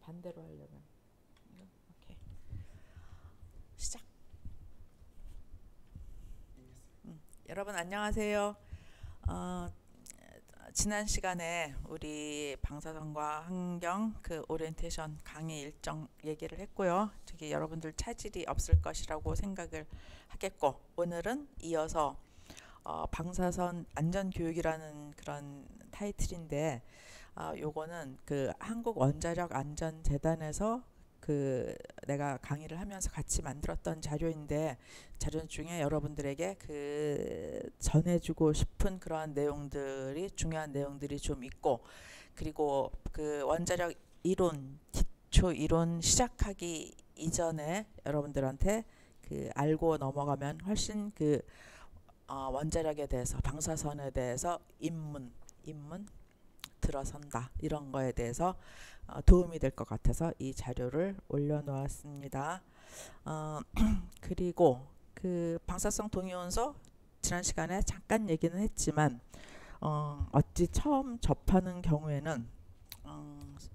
반대로 하려면 오케이. 시작. 여러분 안녕하세요. 어, 지난 시간에 우리 방사선과 환경 그 오리엔테이션 강의 일정 얘기를 했고요. 저기 여러분들 차질이 없을 것이라고 생각을 하겠고, 오늘은 이어서 방사선 안전교육이라는 그런 타이틀인데, 요거는 그 한국원자력안전재단에서 그 내가 강의를 하면서 같이 만들었던 자료인데, 자료 중에 여러분들에게 그 전해주고 싶은 그러한 내용들이, 중요한 내용들이 좀 있고, 그리고 그 원자력 이론, 기초 이론 시작하기 이전에 여러분들한테 그 알고 넘어가면 훨씬 그 원자력에 대해서, 방사선에 대해서 입문 들어선다, 이런 거에 대해서 도움이 될 것 같아서 이 자료를 올려놓았습니다. 그리고 그 방사성 동위원소 지난 시간에 잠깐 얘기는 했지만, 어찌 처음 접하는 경우에는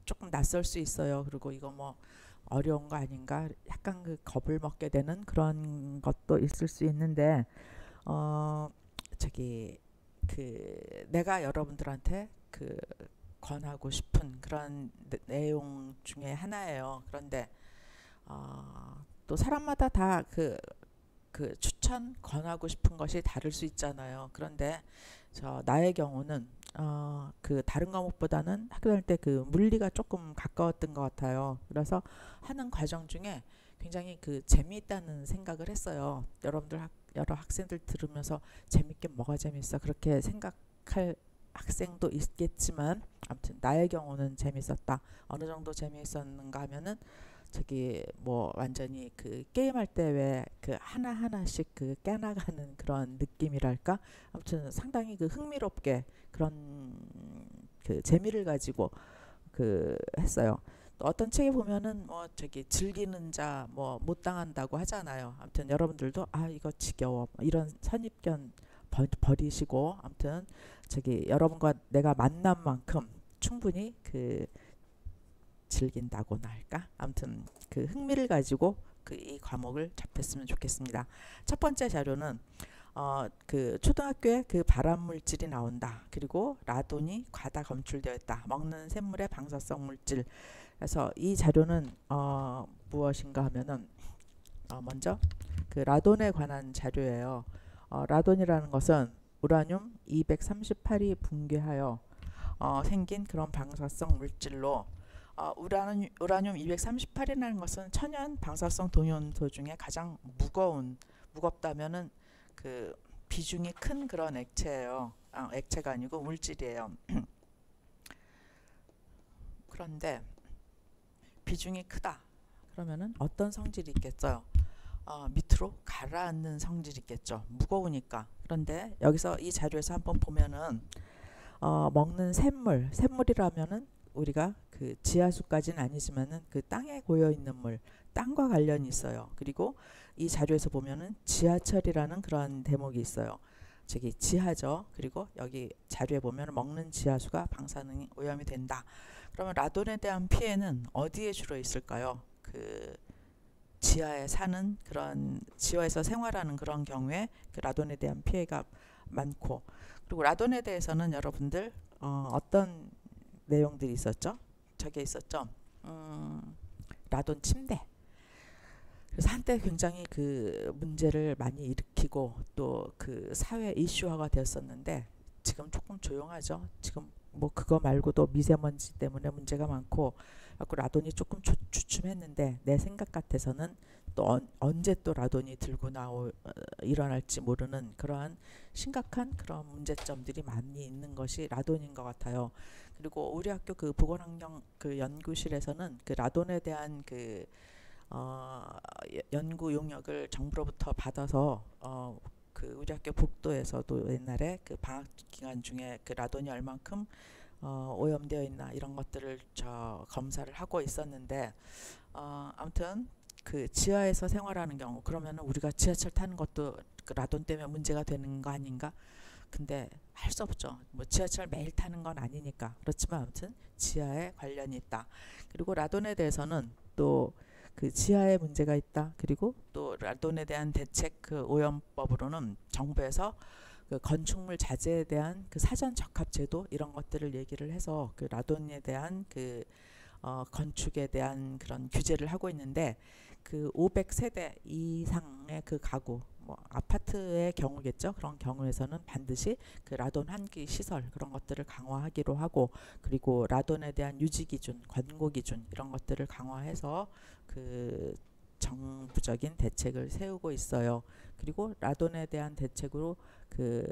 조금 낯설 수 있어요. 그리고 이거 뭐 어려운 거 아닌가, 약간 그 겁을 먹게 되는 그런 것도 있을 수 있는데, 저기 그 내가 여러분들한테 그 권하고 싶은 그런 내용 중에 하나예요. 그런데 또 사람마다 다 그 추천 권하고 싶은 것이 다를 수 있잖아요. 그런데 나의 경우는 그 다른 과목보다는 학교 다닐 때 그 물리가 조금 가까웠던 것 같아요. 그래서 하는 과정 중에 굉장히 그 재미있다는 생각을 했어요. 여러 학생들 들으면서 재밌게 뭐가 재밌어 그렇게 생각할 학생도 있겠지만, 아무튼 나의 경우는 재밌었다. 어느 정도 재미있었는가 하면은, 저기 뭐 완전히 그 게임할 때 왜 그 하나하나씩 그 깨나가는 그런 느낌이랄까, 아무튼 상당히 그 흥미롭게 그런 그 재미를 가지고 그 했어요. 또 어떤 책에 보면은 뭐 저기 즐기는 자 뭐 못 당한다고 하잖아요. 아무튼 여러분들도 이거 지겨워, 이런 선입견 버리시고, 아무튼 저기 여러분과 내가 만난 만큼 충분히 그 즐긴다고나 할까, 아무튼 그 흥미를 가지고 그 이 과목을 접했으면 좋겠습니다. 첫 번째 자료는 그 초등학교에 그 발암 물질이 나온다. 그리고 라돈이 과다 검출되어 있다. 먹는 샘물의 방사성 물질. 그래서 이 자료는 무엇인가 하면은, 먼저 그 라돈에 관한 자료예요. 라돈이라는 것은 우라늄 238이 붕괴하여 생긴 그런 방사성 물질로, 우라늄 238이라는 것은 천연 방사성 동위원소 중에 가장 무겁다면은 그 비중이 큰 그런 액체예요. 액체가 아니고 물질이에요. 그런데 비중이 크다 그러면은 어떤 성질이 있겠어요? 밑으로 가라앉는 성질이 있겠죠. 무거우니까. 그런데 여기서 이 자료에서 한번 보면은, 먹는 샘물이라면은 우리가 그 지하수까지는 아니지만은 그 땅에 고여 있는 물, 땅과 관련이 있어요. 그리고 이 자료에서 보면은 지하철이라는 그런 대목이 있어요. 저기 지하죠. 그리고 여기 자료에 보면 먹는 지하수가 방사능 오염이 된다. 그러면 라돈에 대한 피해는 어디에 주로 있을까요? 그 지하에 사는 그런, 지하에서 생활하는 그런 경우에 그 라돈에 대한 피해가 많고, 그리고 라돈에 대해서는 여러분들 어떤 내용들이 있었죠? 저게 있었죠. 라돈 침대. 그래서 한때 굉장히 그 문제를 많이 일으키고 또 그 사회 이슈화가 되었었는데, 지금 조금 조용하죠. 지금 뭐 그거 말고도 미세먼지 때문에 문제가 많고, 그래서 라돈이 조금 주춤했는데, 내 생각 같아서는 또 언제 또 라돈이 들고 일어날지 모르는 그러한 심각한 그런 문제점들이 많이 있는 것이 라돈인 것 같아요. 그리고 우리 학교 그 보건환경 그 연구실에서는 그 라돈에 대한 그 연구 용역을 정부로부터 받아서, 그 우리 학교 복도에서도 옛날에 그 방학 기간 중에 그 라돈이 얼만큼 오염되어 있나 이런 것들을 검사를 하고 있었는데, 아무튼 그 지하에서 생활하는 경우, 그러면은 우리가 지하철 타는 것도 그 라돈 때문에 문제가 되는 거 아닌가? 근데 할 수 없죠. 뭐 지하철 매일 타는 건 아니니까. 그렇지만 아무튼 지하에 관련이 있다. 그리고 라돈에 대해서는 또 그 지하에 문제가 있다. 그리고 또 라돈에 대한 대책 그 오염법으로는 정부에서 그 건축물 자재에 대한 그 사전 적합 제도 이런 것들을 얘기를 해서 그 라돈에 대한 그 건축에 대한 그런 규제를 하고 있는데 그 500세대 이상의 그 가구 뭐 아파트의 경우겠죠. 그런 경우에서는 반드시 그 라돈 환기 시설 그런 것들을 강화하기로 하고 그리고 라돈에 대한 유지 기준, 권고 기준 이런 것들을 강화해서 그 정부적인 대책을 세우고 있어요. 그리고 라돈에 대한 대책으로 그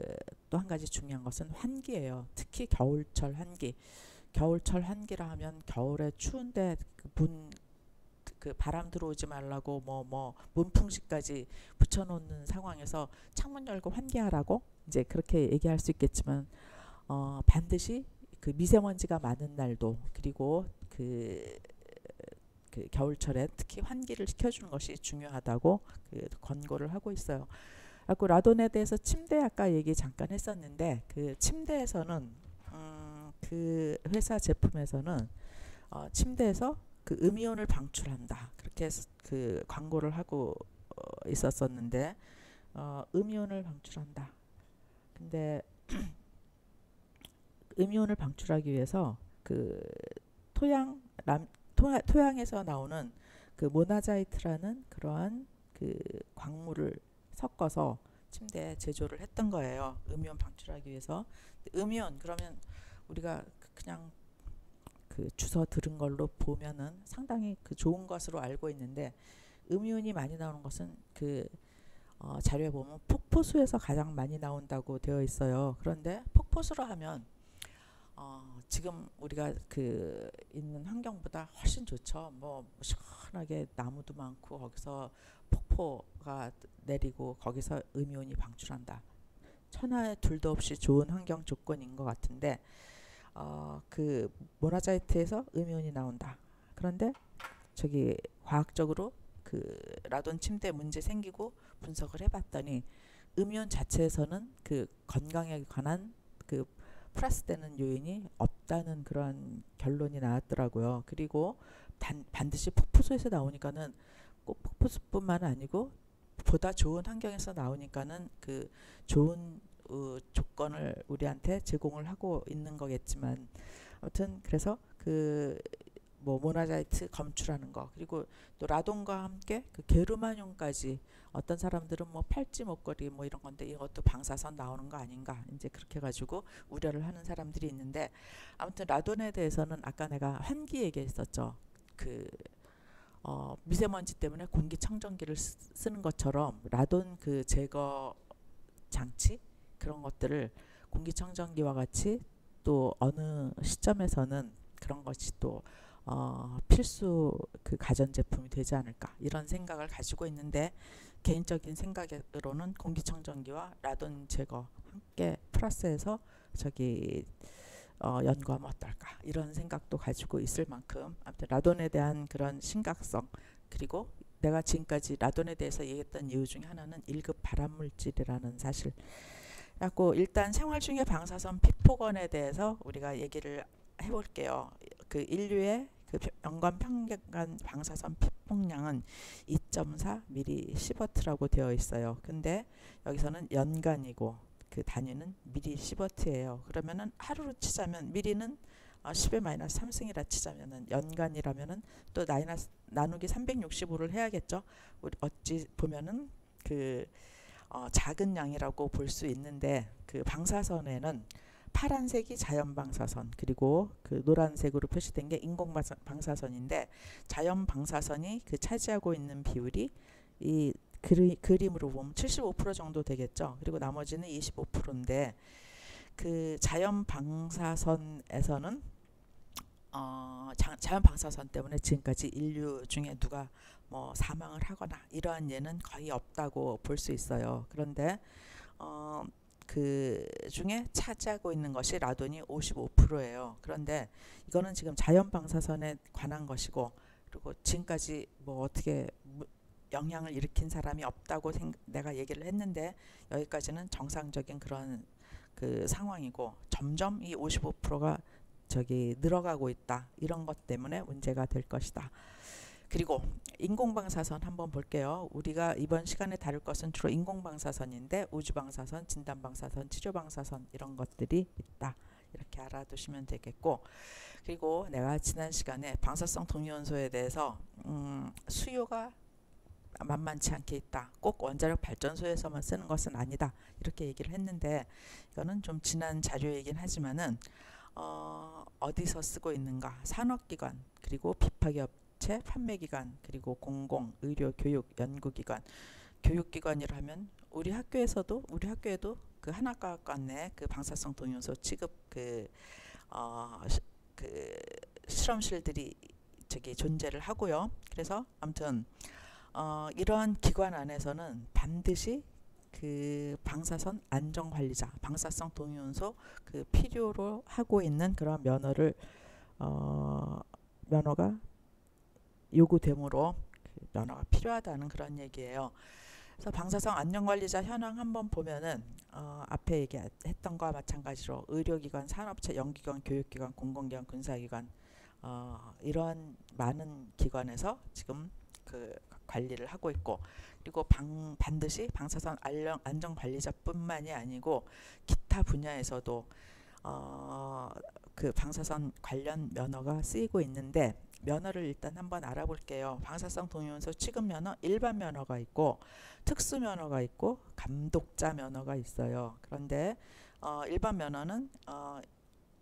또 한 가지 중요한 것은 환기예요. 특히 겨울철 환기. 겨울철 환기라 하면 겨울에 추운데 그 바람 들어오지 말라고 뭐 문풍지까지 붙여놓는 상황에서 창문 열고 환기하라고 이제 그렇게 얘기할 수 있겠지만 반드시 그 미세먼지가 많은 날도 그리고 그 겨울철에 특히 환기를 시켜주는 것이 중요하다고 그 권고를 하고 있어요. 그리고 라돈에 대해서 침대 아까 얘기 잠깐 했었는데 그 침대에서는 그 회사 제품에서는 침대에서 그 음이온을 방출한다 그렇게 해서 그 광고를 하고 있었었는데 음이온을 방출한다. 근데 음이온을 방출하기 위해서 그 토양에서 나오는 그 모나자이트라는 그러한 그 광물을 섞어서 침대에 제조를 했던 거예요. 음이온 방출하기 위해서. 음이온 그러면 우리가 그냥 그 주워 들은 걸로 보면은 상당히 그 좋은 것으로 알고 있는데 음이온이 많이 나오는 것은 그 자료에 보면 폭포수에서 가장 많이 나온다고 되어 있어요. 그런데 폭포수로 하면 지금 우리가 그 있는 환경보다 훨씬 좋죠. 뭐 시원하게 나무도 많고 거기서 폭포가 내리고 거기서 음이온이 방출한다. 천하에 둘도 없이 좋은 환경 조건인 것 같은데 그 모나자이트에서 음이온이 나온다. 그런데 저기 과학적으로 그 라돈 침대 문제 생기고 분석을 해봤더니 음이온 자체에서는 그 건강에 관한 그 플러스되는 요인이 없다는 그런 결론이 나왔더라고요. 그리고 반드시 폭포수에서 나오니까는 꼭 폭포수뿐만 아니고 보다 좋은 환경에서 나오니까는 그 좋은 조건을 우리한테 제공을 하고 있는 거겠지만 아무튼 그래서 그 뭐 모나자이트 검출하는 거 그리고 또 라돈과 함께 그 게르마늄까지 어떤 사람들은 뭐 팔찌 목걸이 뭐 이런 건데 이것도 방사선 나오는 거 아닌가 이제 그렇게 가지고 우려를 하는 사람들이 있는데 아무튼 라돈에 대해서는 아까 내가 환기 얘기했었죠. 그 미세먼지 때문에 공기청정기를 쓰는 것처럼 라돈 그 제거 장치 그런 것들을 공기청정기와 같이 또 어느 시점에서는 그런 것이 또 필수 그 가전제품이 되지 않을까 이런 생각을 가지고 있는데 개인적인 생각으로는 공기청정기와 라돈 제거 함께 플러스해서 저기 연구하면 어떨까 이런 생각도 가지고 있을 만큼 아무튼 라돈에 대한 그런 심각성 그리고 내가 지금까지 라돈에 대해서 얘기했던 이유 중에 하나는 1급 발암물질이라는 사실. 그래서 일단 생활중의 방사선 피폭원에 대해서 우리가 얘기를 해볼게요. 그 인류의 그 연간 평균 방사선 피폭량은 2.4 mSv라고 되어 있어요. 근데 여기서는 연간이고 그 단위는 mSv예요. 그러면은 하루로 치자면 미리는 10의 마이너스 3승이라 치자면은 연간이라면은 또 나누기 365를 해야겠죠. 우리 어찌 보면은 그 작은 양이라고 볼 수 있는데 그 방사선에는 파란색이 자연 방사선 그리고 그 노란색으로 표시된 게 인공 방사선인데 자연 방사선이 그 차지하고 있는 비율이 이 그림으로 보면 75% 정도 되겠죠. 그리고 나머지는 25%인데 그 자연 방사선에서는 자연 방사선 때문에 지금까지 인류 중에 누가 뭐 사망을 하거나 이러한 예는 거의 없다고 볼 수 있어요. 그런데 그 중에 차지하고 있는 것이 라돈이 55%예요. 그런데 이거는 지금 자연 방사선에 관한 것이고 그리고 지금까지 뭐 어떻게 영향을 일으킨 사람이 없다고 내가 얘기를 했는데 여기까지는 정상적인 그런 그 상황이고 점점 이 55%가 저기 늘어가고 있다. 이런 것 때문에 문제가 될 것이다. 그리고 인공방사선 한번 볼게요. 우리가 이번 시간에 다룰 것은 주로 인공방사선인데 우주방사선, 진단방사선, 치료방사선 이런 것들이 있다. 이렇게 알아두시면 되겠고, 그리고 내가 지난 시간에 방사성 동위원소에 대해서 수요가 만만치 않게 있다. 꼭 원자력 발전소에서만 쓰는 것은 아니다. 이렇게 얘기를 했는데 이거는 좀 지난 자료이긴 하지만은 어디서 쓰고 있는가? 산업기관, 그리고 비파기업체, 판매기관, 그리고 공공, 의료, 교육, 연구기관. 교육기관이라면 우리 학교에도 그 한학과학관 내 그 방사성 동위원소 취급 그 실험실들이 저기 존재를 하고요. 그래서 아무튼 이러한 기관 안에서는 반드시 그 방사선 안전관리자, 방사성 동위원소 그 필요로 하고 있는 그런 면허가 요구되므로 그 면허가 필요하다는 그런 얘기예요. 그래서 방사성 안전관리자 현황 한번 보면은 앞에 얘기했던 거와 마찬가지로 의료기관, 산업체, 연기관, 교육기관, 공공기관, 군사기관 이러한 많은 기관에서 지금 그 관리를 하고 있고, 그리고 반드시 방사선 안전관리자뿐만이 아니고 기타 분야에서도 그 방사선 관련 면허가 쓰이고 있는데, 면허를 일단 한번 알아볼게요. 방사성 동위원소 취급 면허, 일반 면허가 있고 특수 면허가 있고 감독자 면허가 있어요. 그런데 일반 면허는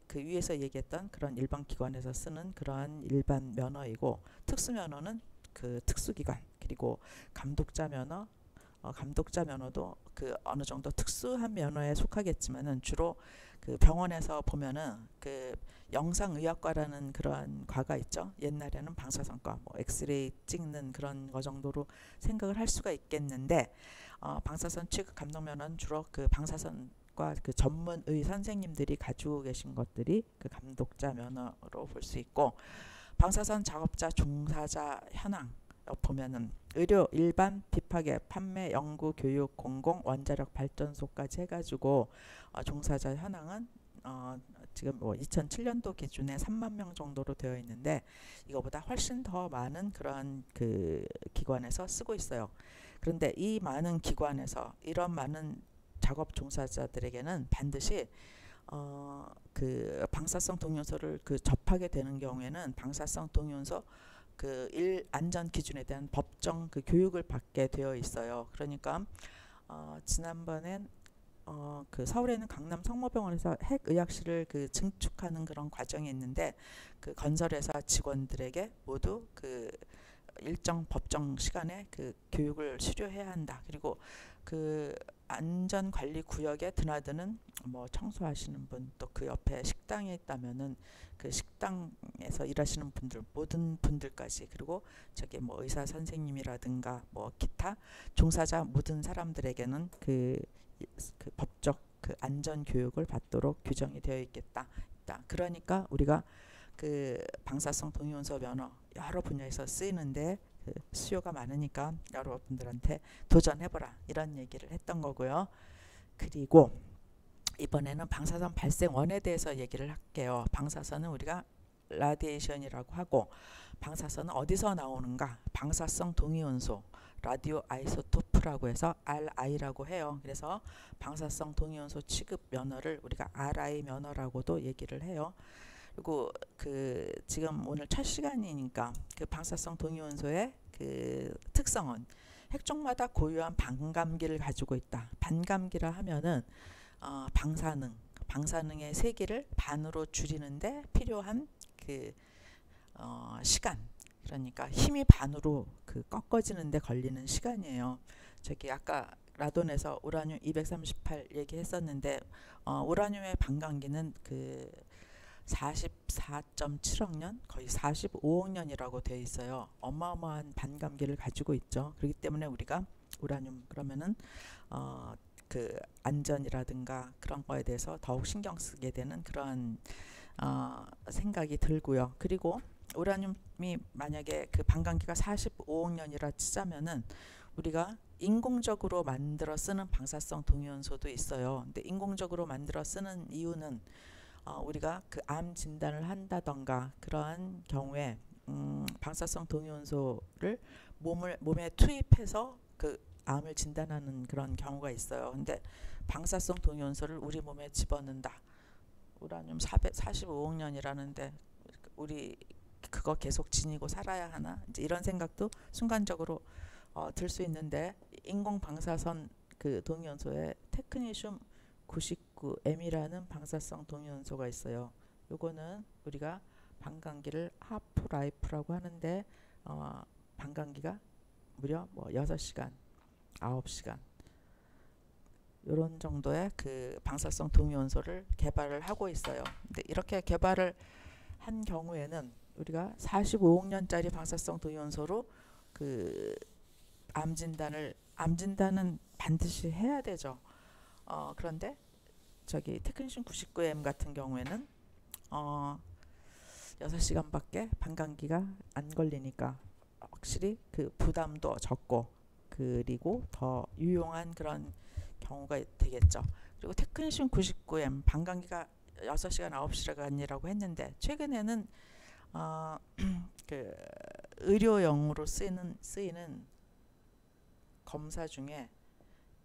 그 위에서 얘기했던 그런 일반 기관에서 쓰는 그러한 일반 면허이고, 특수 면허는 그 특수기관, 그리고 감독자 면허도 그 어느 정도 특수한 면허에 속하겠지만은 주로 그 병원에서 보면은 그 영상의학과라는 그러한 과가 있죠. 옛날에는 방사선과 뭐 엑스레이 찍는 그런 거 정도로 생각을 할 수가 있겠는데, 방사선 취급 감독 면허는 주로 그 방사선과 그 전문의 선생님들이 가지고 계신 것들이 그 감독자 면허로 볼 수 있고, 방사선 작업자 종사자 현황 보면은 의료, 일반, 비파기업, 판매, 연구, 교육, 공공, 원자력 발전소까지 해가지고 종사자 현황은 지금 뭐 2007년도 기준에 3만 명 정도로 되어 있는데 이거보다 훨씬 더 많은 그러한 그 기관에서 쓰고 있어요. 그런데 이 많은 기관에서 이런 많은 작업 종사자들에게는 반드시 그 방사성 동위원소를 그 접하게 되는 경우에는 방사성 동위원소 그 안전 기준에 대한 법정 그 교육을 받게 되어 있어요. 그러니까 지난번엔 그 서울에 있는 강남 성모병원에서 핵의학실을 그 증축하는 그런 과정이 있는데, 그 건설회사 직원들에게 모두 그 일정 법정 시간에 그 교육을 수료해야 한다. 그리고 그 안전관리 구역에 드나드는 뭐 청소하시는 분, 또 그 옆에 식당에 있다면은 그 식당에서 일하시는 분들, 모든 분들까지, 그리고 저기 뭐 의사 선생님이라든가 뭐 기타 종사자 모든 사람들에게는 그 법적 그 안전 교육을 받도록 규정이 되어 있겠다. 그러니까 우리가 그 방사성 동위원소 면허 여러 분야에서 쓰이는데 그 수요가 많으니까 여러분들한테 도전해보라, 이런 얘기를 했던 거고요. 그리고 이번에는 방사선 발생원에 대해서 얘기를 할게요. 방사선은 우리가 라디에이션이라고 하고, 방사선은 어디서 나오는가? 방사성 동위원소, 라디오 아이소토프라고 해서 RI라고 해요. 그래서 방사성 동위원소 취급 면허를 우리가 RI 면허라고도 얘기를 해요. 그리고 그 지금 오늘 첫 시간이니까 그 방사성 동위원소의 그 특성은 핵종마다 고유한 반감기를 가지고 있다. 반감기라 하면은 방사능의 세기를 반으로 줄이는데 필요한 그 시간, 그러니까 힘이 반으로 그 꺾어지는데 걸리는 시간이에요. 저기 아까 라돈에서 우라늄 238 얘기했었는데 우라늄의 반감기는 그 44.7억 년, 거의 45억 년이라고 되어 있어요. 어마어마한 반감기를 가지고 있죠. 그렇기 때문에 우리가 우라늄 그러면은 그 안전이라든가 그런 거에 대해서 더욱 신경 쓰게 되는 그런 생각이 들고요. 그리고 우라늄이 만약에 그 반감기가 45억 년이라 치자면은 우리가 인공적으로 만들어 쓰는 방사성 동위원소도 있어요. 근데 인공적으로 만들어 쓰는 이유는 우리가 그 암 진단을 한다던가 그러한 경우에 방사성 동위원소를 몸에 투입해서 그 암을 진단하는 그런 경우가 있어요. 근데 방사성 동위원소를 우리 몸에 집어넣는다. 우라늄 445억 년이라는데 우리 그거 계속 지니고 살아야 하나? 이제 이런 생각도 순간적으로 들 수 있는데, 인공 방사선 그 동위원소에 테크니슘 99M이라는 방사성 동위원소가 있어요. 요거는 우리가 방광기를 하프 라이프라고 하는데 방광기가 무려 뭐 6시간, 9시간 요런 정도의 그 방사성 동위원소를 개발을 하고 있어요. 근데 이렇게 개발을 한 경우에는 우리가 45억 년짜리 방사성 동위원소로 그 암 진단은 반드시 해야 되죠. 그런데 저기 테크니슘 99M 같은 경우에는 6시간밖에 방광기가 안 걸리니까 확실히 그 부담도 적고 그리고 더 유용한 그런 경우가 되겠죠. 그리고 테크니슘 99M 방광기가 6시간 9시간이라고 했는데 최근에는 그 의료용으로 쓰이는 검사 중에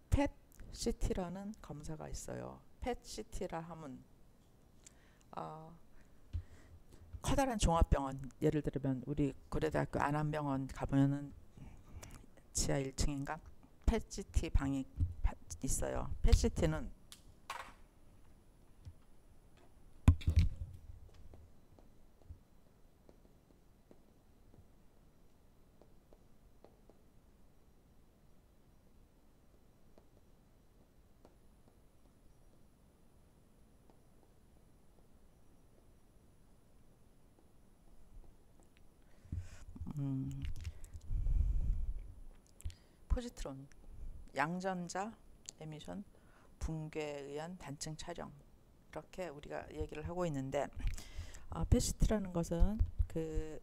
PET-CT라는 검사가 있어요. PET-CT라 하면 커다란 종합병원, 예를 들면 우리 고려대학교 안암병원 가보면은 지하 1층인가 PET-CT 방이 있어요. PET-CT는 포지트론, 양전자 에미션 붕괴에 의한 단층 촬영, 이렇게 우리가 얘기를 하고 있는데 PET-CT라는 것은 그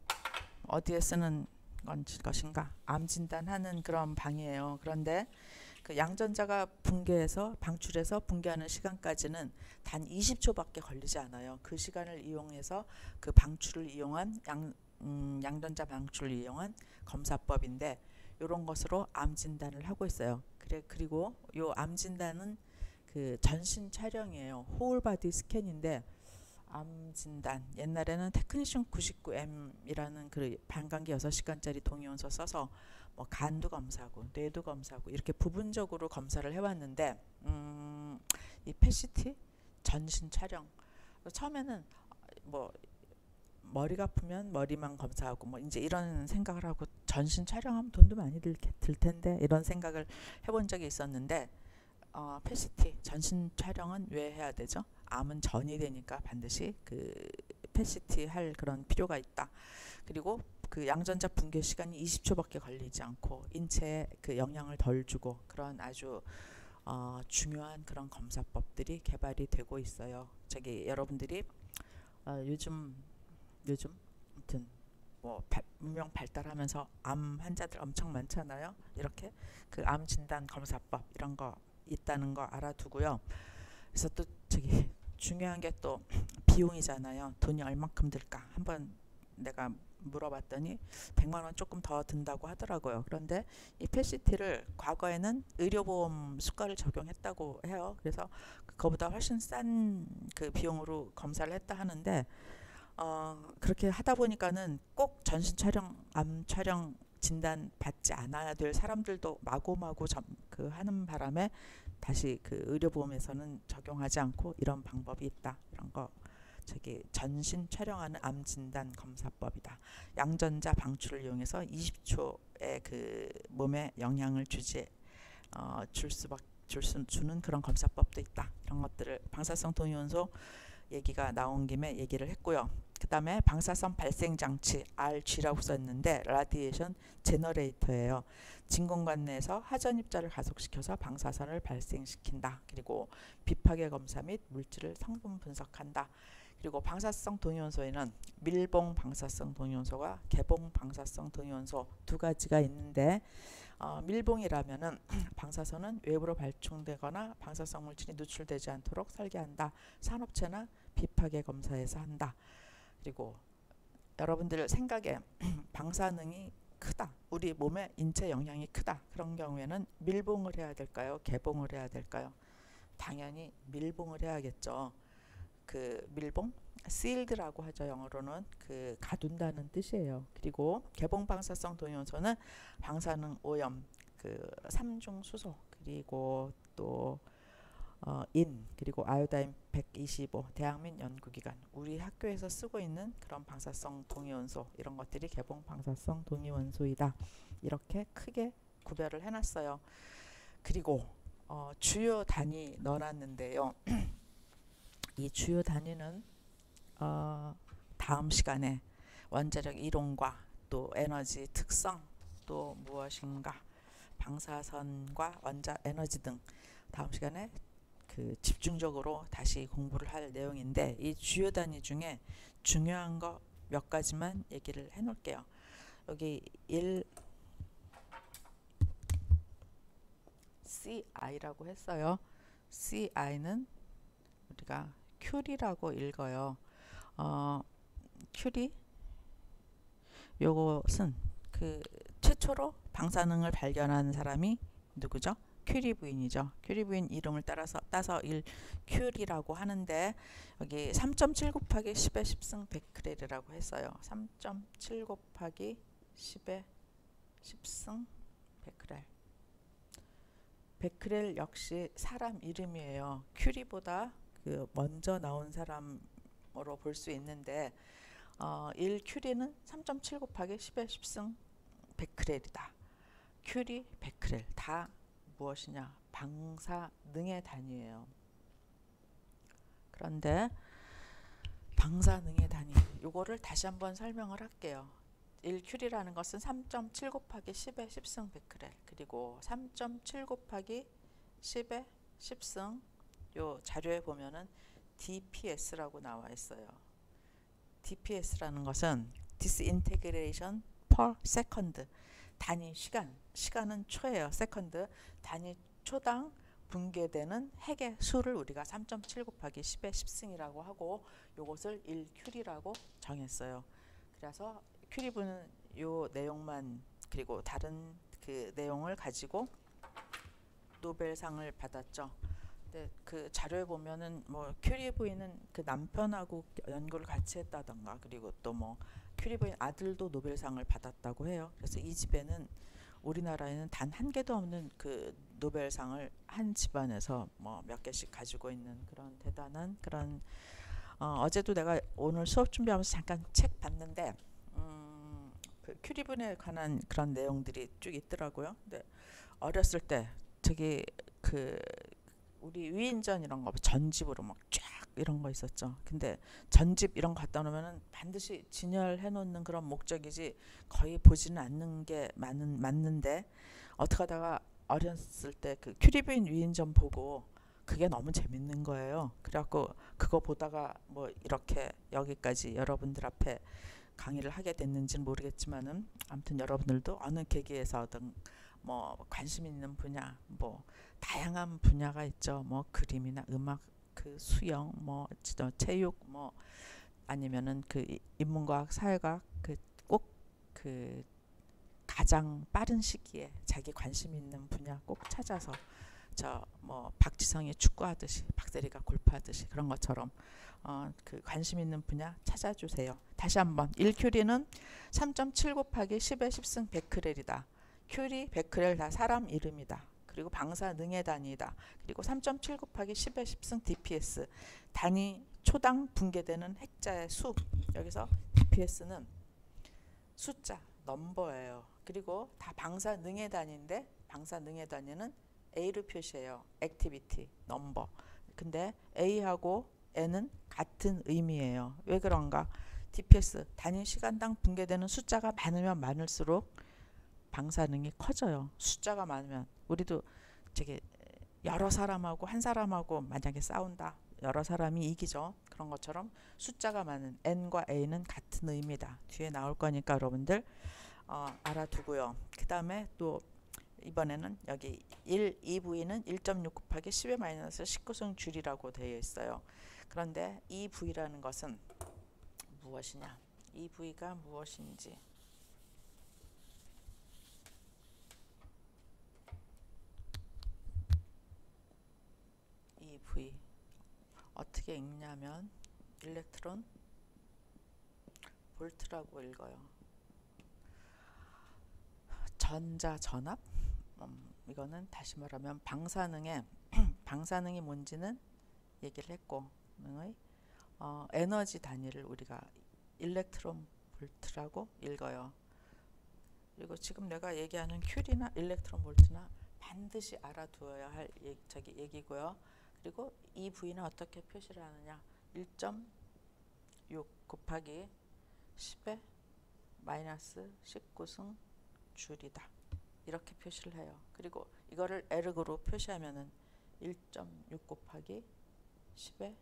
어디에 쓰는 것인가? 암 진단하는 그런 방이에요. 그런데 그 양전자가 붕괴해서 방출해서 붕괴하는 시간까지는 단 20초밖에 걸리지 않아요. 그 시간을 이용해서 그 방출을 이용한 양전자 방출을 이용한 검사법인데, 이런 것으로 암 진단을 하고 있어요. 그리고 요 암 진단은 그 전신 촬영이에요. 호울 바디 스캔인데, 암 진단 옛날에는 테크니슘 99M이라는 그 방광기 6시간짜리 동위원소 써서 뭐 간도 검사하고 뇌도 검사하고 이렇게 부분적으로 검사를 해왔는데, 이 PET-CT 전신 촬영, 처음에는 뭐 머리가 아프면 머리만 검사하고 뭐 이제 이런 생각을 하고 전신 촬영하면 돈도 많이 들 텐데 이런 생각을 해본 적이 있었는데, PET-CT 전신 촬영은 왜 해야 되죠? 암은 전이 되니까 반드시 그 PET-CT 할 그런 필요가 있다. 그리고 그 양전자 붕괴 시간이 20초밖에 걸리지 않고 인체에 그 영향을 덜 주고 그런 아주 중요한 그런 검사법들이 개발이 되고 있어요. 저기 여러분들이 요즘 아무튼 뭐 문명 발달하면서 암 환자들 엄청 많잖아요. 이렇게 그 암 진단 검사법 이런 거 있다는 거 알아두고요. 그래서 또 저기 중요한 게 또 비용이잖아요. 돈이 얼마큼 들까? 한번 내가 물어봤더니 100만 원 조금 더 든다고 하더라고요. 그런데 이 PET-CT를 과거에는 의료보험 수가를 적용했다고 해요. 그래서 그거보다 훨씬 싼 그 비용으로 검사를 했다 하는데, 그렇게 하다 보니까는 꼭 전신 촬영, 암 촬영 진단 받지 않아야 될 사람들도 마구마구 그 하는 바람에 다시 그 의료보험에서는 적용하지 않고 이런 방법이 있다. 이런 거 저기 전신 촬영하는 암 진단 검사법이다. 양전자 방출을 이용해서 20초의 그 몸에 영향을 주는 그런 검사법도 있다. 이런 것들을 방사성 동위원소 얘기가 나온 김에 얘기를 했고요. 그 다음에 방사선 발생 장치 RG라고 썼는데 라디에이션 제너레이터예요. 진공관 내에서 하전 입자를 가속시켜서 방사선을 발생시킨다. 그리고 비파괴 검사 및 물질을 성분 분석한다. 그리고 방사성 동위원소에는 밀봉 방사성 동위원소가 개봉 방사성 동위원소 두 가지가 있는데 밀봉이라면은 방사선은 외부로 발충되거나 방사성 물질이 누출되지 않도록 설계한다. 산업체나 비파괴 검사에서 한다. 그리고 여러분들 생각에 방사능이 크다. 우리 몸에 인체 영향이 크다. 그런 경우에는 밀봉을 해야 될까요? 개봉을 해야 될까요? 당연히 밀봉을 해야겠죠. 그 밀봉, sealed라고 하죠. 영어로는 그 가둔다는 뜻이에요. 그리고 개봉 방사성 동위원소는 방사능 오염, 그 삼중 수소, 그리고 또 그리고 아요다인 125 대학 및 연구기관 우리 학교에서 쓰고 있는 그런 방사성 동위원소 이런 것들이 개봉 방사성 동위원소이다. 이렇게 크게 구별을 해놨어요. 그리고 주요 단위 넣어놨는데요. 이 주요 단위는 다음 시간에 원자력 이론과 또 에너지 특성 또 무엇인가 방사선과 원자 에너지 등 다음 시간에 그 집중적으로 다시 공부를 할 내용인데 이 주요 단위 중에 중요한 거 몇 가지만 얘기를 해 놓을게요. 여기 1 CI라고 했어요. CI는 우리가 큐리라고 읽어요. 큐리 요것은 그 최초로 방사능을 발견한 사람이 누구죠? 큐리 부인이죠. 큐리 부인 이름을 따서 큐리라고 하는데 여기 3.7 곱하기 10의 10승 베크렐이라고 했어요. 3.7 곱하기 10의 10승 베크렐. 베크렐 역시 사람 이름이에요. 큐리보다 그 먼저 나온 사람으로 볼 수 있는데 1큐리는 3.7 곱하기 10의 10승 베크렐이다. 큐리, 베크렐 다 무엇이냐? 방사능의 단위예요. 그런데 방사능의 단위 요거를 다시 한번 설명을 할게요. 1큐리라는 것은 3.7 곱하기 10의 10승 베크렐 그리고 3.7 곱하기 10의 10승 요 자료에 보면은 DPS라고 나와 있어요. DPS라는 것은 disintegration per second 단위 시간은 초예요. 세컨드 단위 초당 붕괴되는 핵의 수를 우리가 3.7 곱하기 10의 10승이라고 하고 요것을 1큐리라고 정했어요. 그래서 큐리분은 요 내용만 그리고 다른 그 내용을 가지고 노벨상을 받았죠. 근데 그 자료에 보면은 뭐 큐리 부인은 그 남편하고 연구를 같이 했다던가 그리고 또 뭐 큐리 부인 아들도 노벨상을 받았다고 해요. 그래서 이 집에는 우리나라에는 단 한 개도 없는 그 노벨상을 한 집안에서 뭐 몇 개씩 가지고 있는 그런 대단한 그런 어제도 내가 오늘 수업 준비하면서 잠깐 책 봤는데 그 큐리 분에 관한 그런 내용들이 쭉 있더라고요. 근데 어렸을 때 저기 그 우리 위인전 이런 거 전집으로 막 쫙 이런 거 있었죠. 근데 전집 이런 거 갖다 놓으면은 반드시 진열해 놓는 그런 목적이지 거의 보지는 않는 게 맞는데 어떻게 하다가 어렸을 때 그 큐리브인 위인전 보고 그게 너무 재밌는 거예요. 그래갖고 그거 보다가 뭐 이렇게 여기까지 여러분들 앞에 강의를 하게 됐는지는 모르겠지만은 아무튼 여러분들도 어느 계기에서든 뭐 관심 있는 분야 뭐 다양한 분야가 있죠. 뭐 그림이나 음악, 그 수영, 뭐 체육, 뭐 아니면은 그 인문과학, 사회과학 그 꼭 그 가장 빠른 시기에 자기 관심 있는 분야 꼭 찾아서 저 뭐 박지성이 축구하듯이 박세리가 골프하듯이 그런 것처럼 그 관심 있는 분야 찾아주세요. 다시 한번 1큐리는 3.7 곱하기 10의 10승 베크렐이다. 큐리, 베크렐 다 사람 이름이다. 그리고 방사능의 단위다. 그리고 3.7 곱하기 10의 10승 DPS 단위 초당 붕괴되는 핵자의 수. 여기서 DPS는 숫자, 넘버예요. 그리고 다 방사능의 단위인데 방사능의 단위는 A로 표시해요. 액티비티, 넘버. 근데 A하고 N은 같은 의미예요. 왜 그런가? DPS 단위 시간당 붕괴되는 숫자가 많으면 많을수록 방사능이 커져요. 숫자가 많으면 우리도 저기 여러 사람하고 한 사람하고 만약에 싸운다. 여러 사람이 이기죠. 그런 것처럼 숫자가 많은 n과 a는 같은 의미다. 뒤에 나올 거니까 여러분들 알아두고요. 그 다음에 또 이번에는 여기 2V는 1.6 곱하기 10의 마이너스 19승 줄이라고 되어 있어요. 그런데 이 V라는 것은 무엇이냐? 이 V가 무엇인지 이 V 어떻게 읽냐면 일렉트론 볼트라고 읽어요. 전자 전압 이거는 다시 말하면 방사능이 뭔지는 얘기를 했고 에너지 단위를 우리가 일렉트론 볼트라고 읽어요. 그리고 지금 내가 얘기하는 큐리나 일렉트론 볼트나 반드시 알아두어야 할 얘기고요. 그리고 이 V는 어떻게 표시를 하느냐? 1.6 곱하기 10의 마이너스 19승 줄이다. 이렇게 표시를 해요. 그리고 이거를 에르그로 표시하면은 1.6 곱하기 10의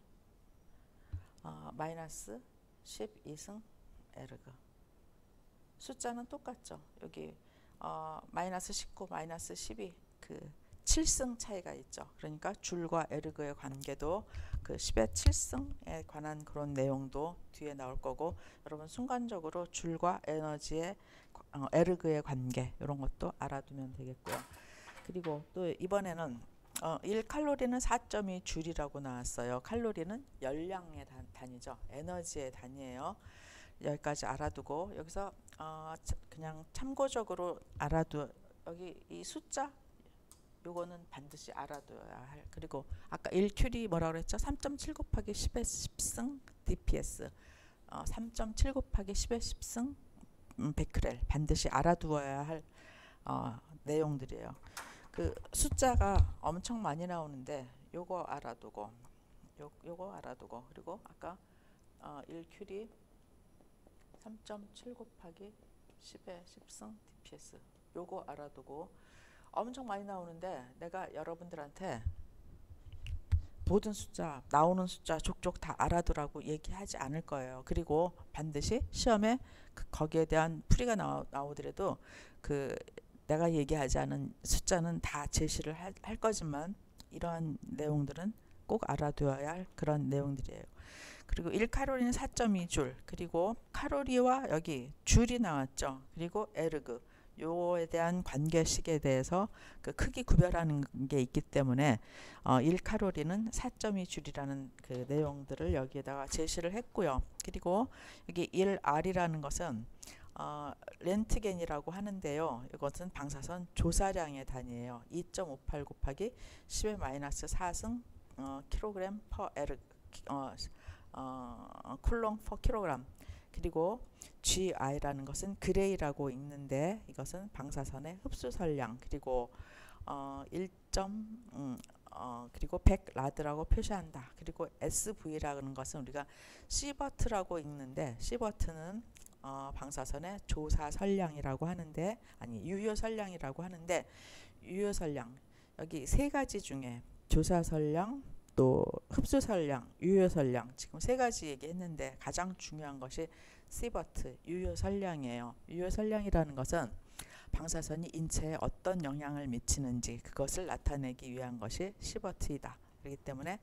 마이너스 12승 에르그. 숫자는 똑같죠. 여기 마이너스 19, 마이너스 12 그 7승 차이가 있죠. 그러니까 줄과 에르그의 관계도 그 10의 7승에 관한 그런 내용도 뒤에 나올 거고 여러분 순간적으로 줄과 에너지의 에르그의 관계 이런 것도 알아두면 되겠고요. 그리고 또 이번에는 1칼로리는 4.2 줄이라고 나왔어요. 칼로리는 열량의 단위죠. 에너지의 단위예요. 여기까지 알아두고 여기서 그냥 참고적으로 여기 이 숫자 요거는 반드시 알아둬야 할. 그리고 아까 1큐리 뭐라고 그랬죠? 3.7 곱하기 10의 10승 DPS 3.7 곱하기 10의 10승 베크렐 반드시 알아두어야 할 내용들이에요. 그 숫자가 엄청 많이 나오는데 요거 알아두고 요거 알아두고 그리고 아까 1큐리 3.7 곱하기 10의 10승 DPS 요거 알아두고 엄청 많이 나오는데 내가 여러분들한테 모든 숫자 나오는 숫자 족족 다 알아두라고 얘기하지 않을 거예요. 그리고 반드시 시험에 거기에 대한 풀이가 나오더라도 그 내가 얘기하지 않은 숫자는 다 제시를 할 거지만 이러한 내용들은 꼭 알아두어야 할 그런 내용들이에요. 그리고 1칼로리는 4.2 줄 그리고 칼로리와 여기 줄이 나왔죠. 그리고 에르그 요에 대한 관계식에 대해서 그 크기 구별하는 게 있기 때문에 1칼로리는 4.2 줄이라는 그 내용들을 여기에다가 제시를 했고요. 그리고 여기 1R이라는 것은 렌트겐이라고 하는데요. 이것은 방사선 조사량의 단위예요. 2.58 곱하기 10의 마이너스 4승 킬로그램 퍼 에르 쿨롱 퍼 킬로그램. 그리고 GI라는 것은 그레이라고 읽는데 이것은 방사선의 흡수설량 그리고 1. 그리고 100 라드라고 표시한다. 그리고 SV라는 것은 우리가 시버트라고 읽는데 시버트는 방사선의 조사설량이라고 하는데 유효설량이라고 하는데 유효설량 여기 세 가지 중에 조사설량 또 흡수설량, 유효설량 지금 세 가지 얘기했는데 가장 중요한 것이 시버트, 유효설량이에요. 유효설량이라는 것은 방사선이 인체에 어떤 영향을 미치는지 그것을 나타내기 위한 것이 시버트이다. 그렇기 때문에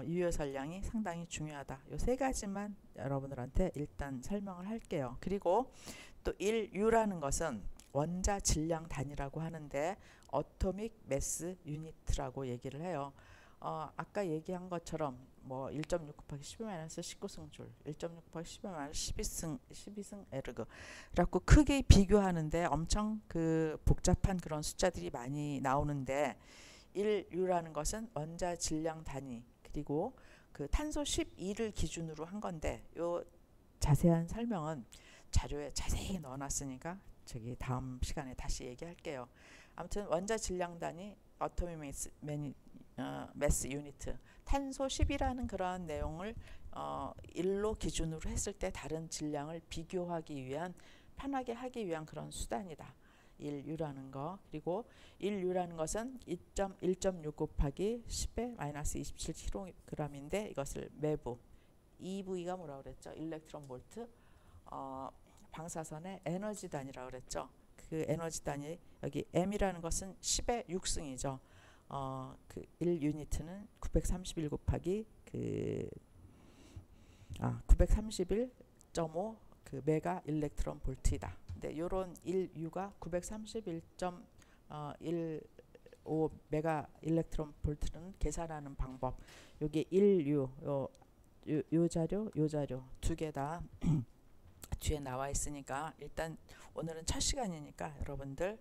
유효설량이 상당히 중요하다. 이 세 가지만 여러분들한테 일단 설명을 할게요. 그리고 또 1U라는 것은 원자 질량 단위라고 하는데 어토믹 매스 유니트라고 얘기를 해요. 아까 얘기한 것처럼 뭐 1.6 곱하기 10-19승 줄, 1.6 곱하기 10-12승 에르그 라고 크게 비교하는데 엄청 그 복잡한 그런 숫자들이 많이 나오는데 1U라는 것은 원자 질량 단위 그리고 그 탄소 12를 기준으로 한 건데 요 자세한 설명은 자료에 자세히 넣어놨으니까 저기 다음 시간에 다시 얘기할게요. 아무튼 원자 질량 단위 어토믹 매스 유니트 탄소 10이라는 그러한 내용을 1로 기준으로 했을 때 다른 질량을 비교하기 위한 편하게 하기 위한 그런 수단이다. 1U라는 거. 그리고 1U라는 것은 1.6 곱하기 10의 마이너스 27kg인데 이것을 매부 EV가 뭐라고 그랬죠? 일렉트론 볼트. 방사선의 에너지 단위라고 그랬죠. 그 에너지 단위 여기 M이라는 것은 10의 6승이죠. 그 1유니트는 931 곱하기 931.5 그 메가 일렉트론 볼트이다. 근데 요런 1U가 931.15 메가 일렉트론 볼트는 계산하는 방법. 요게 1U 요 자료 두 개 다 뒤에 나와 있으니까 일단 오늘은 첫 시간이니까 여러분들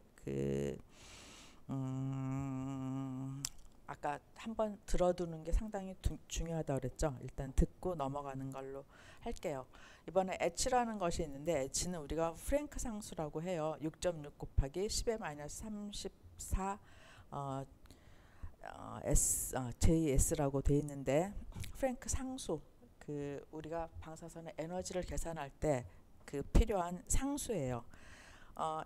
아까 한번 들어두는 게 상당히 중요하다고 그랬죠. 일단 듣고 넘어가는 걸로 할게요. 이번에 H라는 것이 있는데 H는 우리가 프랭크 상수라고 해요. 6.6 곱하기 10의 마이너스 34 JS라고 돼 있는데 프랭크 상수 그 우리가 방사선의 에너지를 계산할 때 그 필요한 상수예요.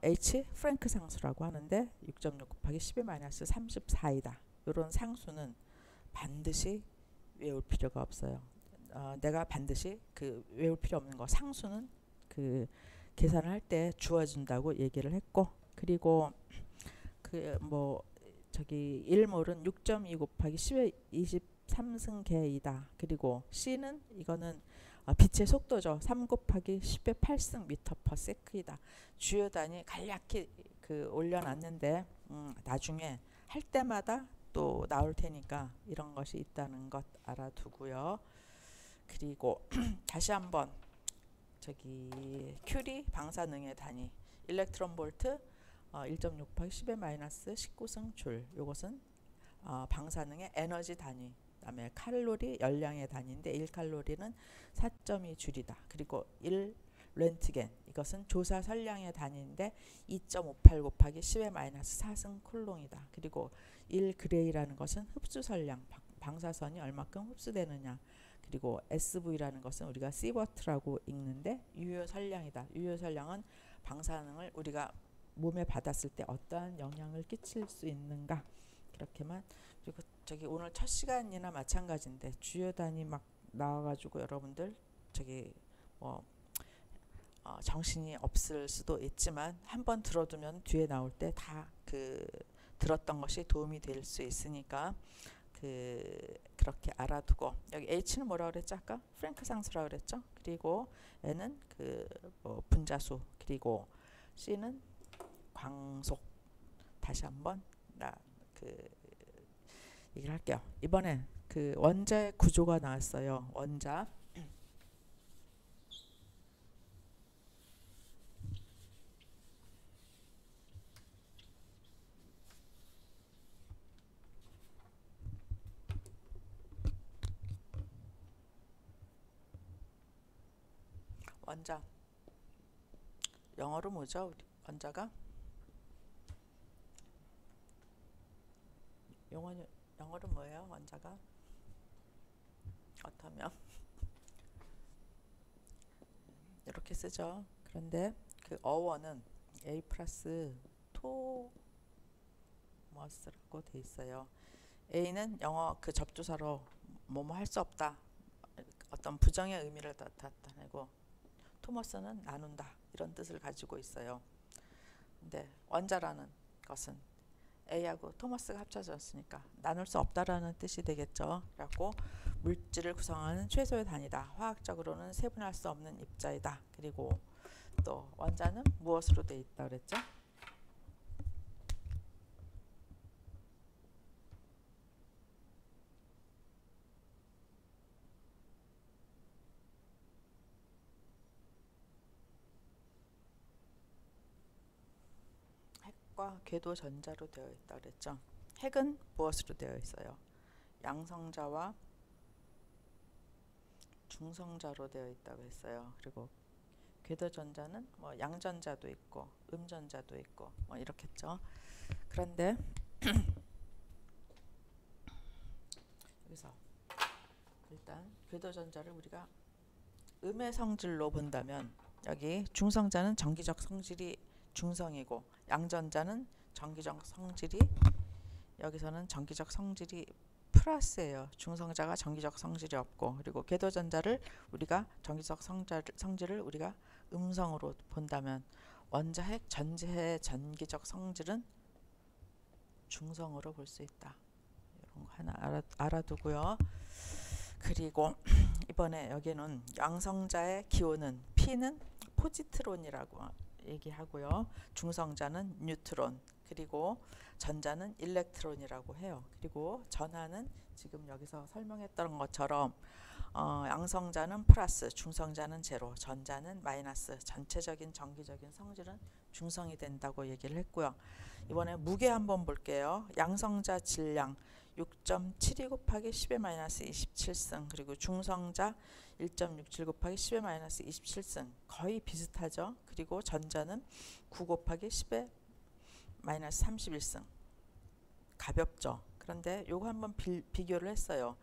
H 프랭크 상수라고 하는데 6.6 곱하기 10의 마이너스 34이다. 이런 상수는 반드시 외울 필요가 없어요. 내가 반드시 그 외울 필요 없는 거 상수는 그 계산을 할 때 주어진다고 얘기를 했고, 그리고 그 뭐 저기 1몰은 6.2 곱하기 10의 23승계이다. 그리고 C는 이거는 빛의 속도죠. 3 곱하기 10의 8승 미터 퍼 세크이다. 주요 단위 간략히 그 올려놨는데 나중에 할 때마다 또 나올 테니까 이런 것이 있다는 것 알아두고요. 그리고 다시 한번 저기 큐리 방사능의 단위 일렉트론 볼트 1.6 곱하기 10의 마이너스 19승 줄. 요것은 방사능의 에너지 단위. 그다음에 칼로리 열량의 단위인데 1칼로리는 4.2 줄이다. 그리고 1 렌트겐 이것은 조사 설량의 단위인데 2.58 곱하기 10의 마이너스 4승 쿨롱이다. 그리고 1 그레이라는 것은 흡수 설량 방사선이 얼마큼 흡수되느냐. 그리고 SV라는 것은 우리가 시버트라고 읽는데 유효 설량이다. 유효 설량은 방사능을 우리가 몸에 받았을 때 어떠한 영향을 끼칠 수 있는가. 그렇게만. 그리고 저기 오늘 첫 시간이나 마찬가지인데 주요 단위 막 나와가지고 여러분들 저기 뭐 정신이 없을 수도 있지만 한번 들어두면 뒤에 나올 때 다 그 들었던 것이 도움이 될 수 있으니까 그렇게 알아두고, 여기 H는 뭐라고 그랬죠? 아까 프랭크 상수라고 그랬죠? 그리고 N은 그 뭐 분자수, 그리고 C는 광속. 다시 한번 얘기를 할게요. 이번에 그 원자의 구조가 나왔어요. 원자. 원자. 영어로 뭐죠? 우리 원자가? 영어로 뭐예요? 원자가? 어떠면 이렇게 쓰죠. 그런데 그 어원은 A 플러스 토머스라고 돼 있어요. A는 영어 그 접두사로 뭐뭐 할 수 없다. 어떤 부정의 의미를 나타내고 토머스는 나눈다. 이런 뜻을 가지고 있어요. 근데 원자라는 것은 A하고 토머스가 합쳐졌으니까 나눌 수 없다라는 뜻이 되겠죠. 그래갖고 물질을 구성하는 최소의 단위다. 화학적으로는 세분할 수 없는 입자이다. 그리고 또 원자는 무엇으로 되어 있다 그랬죠? 핵과 궤도 전자로 되어 있다 그랬죠. 핵은 무엇으로 되어 있어요? 양성자와 중성자로 되어 있다고 했어요. 그리고 궤도 전자는 뭐 양전자도 있고 음전자도 있고 뭐 이렇겠죠. 그런데 여기서 일단 궤도 전자를 우리가 음의 성질로 본다면 여기 중성자는 전기적 성질이 중성이고 양전자는 전기적 성질이 여기서는 전기적 성질이 플러스예요. 중성자가 정기적 성질이 없고, 그리고 궤도전자를 우리가 정기적 성질을 우리가 음성으로 본다면 원자핵 전체의 전기적 성질은 중성으로 볼 수 있다. 이런 거 하나 알아두고요. 그리고 이번에 여기는 양성자의 기호는 P는 포지트론이라고 얘기하고요. 중성자는 뉴트론, 그리고 전자는 일렉트론이라고 해요. 그리고 전하는 지금 여기서 설명했던 것처럼 양성자는 플러스, 중성자는 제로, 전자는 마이너스, 전체적인 전기적인 성질은 중성이 된다고 얘기를 했고요. 이번에 무게 한번 볼게요. 양성자 질량 6.72 곱하기 10의 마이너스 27승, 그리고 중성자 1.67 곱하기 10의 마이너스 27승, 거의 비슷하죠. 그리고 전자는 9 곱하기 10의 마이너스 31승, 가볍죠. 그런데 요거 한번 비교를 했어요.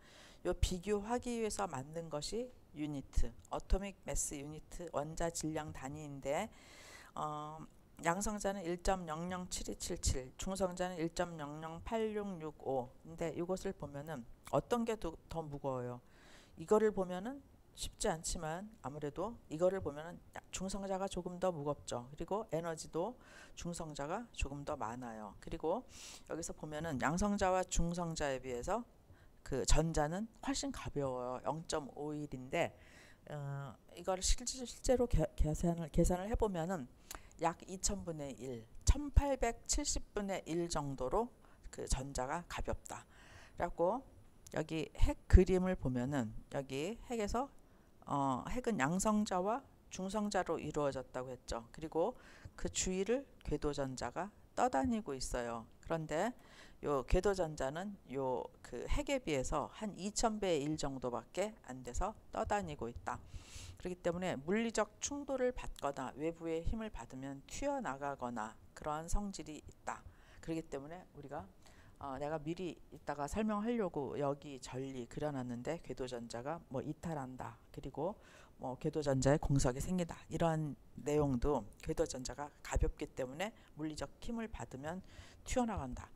요 비교하기 위해서 만든 것이 유니트, 어토믹 매스 유니트, 원자 질량 단위인데 양성자는 1.007277, 중성자는 1.008665. 근데 이것을 보면은 어떤 게 더 무거워요? 이거를 보면은 쉽지 않지만 아무래도 이거를 보면은 중성자가 조금 더 무겁죠. 그리고 에너지도 중성자가 조금 더 많아요. 그리고 여기서 보면은 양성자와 중성자에 비해서 그 전자는 훨씬 가벼워요. 0.51인데 이걸 실제로 계산을 해보면은 약 2000분의 1, 1870분의 1 정도로 그 전자가 가볍다. 그래갖고 여기 핵 그림을 보면은 여기 핵에서 핵은 양성자와 중성자로 이루어졌다고 했죠. 그리고 그 주위를 궤도전자가 떠다니고 있어요. 그런데 요 궤도전자는 요 그 핵에 비해서 한 2000배의 1 정도밖에 안 돼서 떠다니고 있다. 그렇기 때문에 물리적 충돌을 받거나 외부의 힘을 받으면 튀어나가거나 그러한 성질이 있다. 그렇기 때문에 우리가 내가 미리 이따가 설명하려고 여기 전리 그려놨는데 궤도전자가 뭐 이탈한다. 그리고 뭐 궤도전자에 공석이 생긴다. 이러한 내용도 궤도전자가 가볍기 때문에 물리적 힘을 받으면 튀어나간다.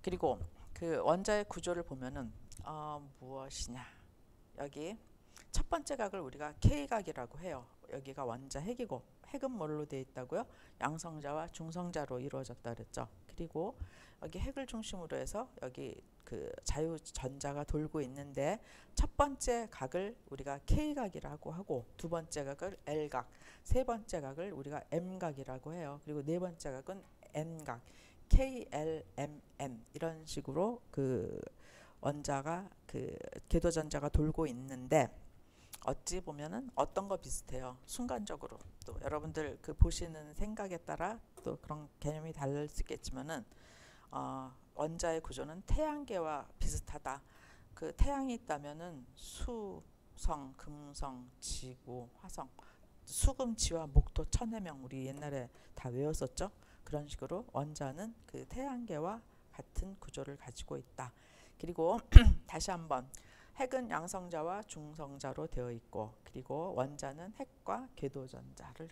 그리고 그 원자의 구조를 보면은 무엇이냐? 여기 첫 번째 각을 우리가 K각이라고 해요. 여기가 원자 핵이고, 핵은 뭘로 되어 있다고요? 양성자와 중성자로 이루어졌다 그랬죠. 그리고 여기 핵을 중심으로 해서 여기 그 자유전자가 돌고 있는데 첫 번째 각을 우리가 K각이라고 하고, 두 번째 각을 L각, 세 번째 각을 우리가 M각이라고 해요. 그리고 네 번째 각은 N각, KLMN 이런 식으로 그 원자가 그 궤도전자가 돌고 있는데 어찌 보면은 어떤 거 비슷해요. 순간적으로 또 여러분들 그 보시는 생각에 따라 또 그런 개념이 다를 수 있겠지만은 원자의 구조는 태양계와 비슷하다. 그 태양이 있다면은 수성, 금성, 지구, 화성, 수금지와 목토, 천해명 우리 옛날에 다 외웠었죠. 그런 식으로 원자는 그 태양계와 같은 구조를 가지고 있다. 그리고 다시 한번 핵은 양성자와 중성자로 되어 있고, 그리고 원자는 핵과 궤도전자로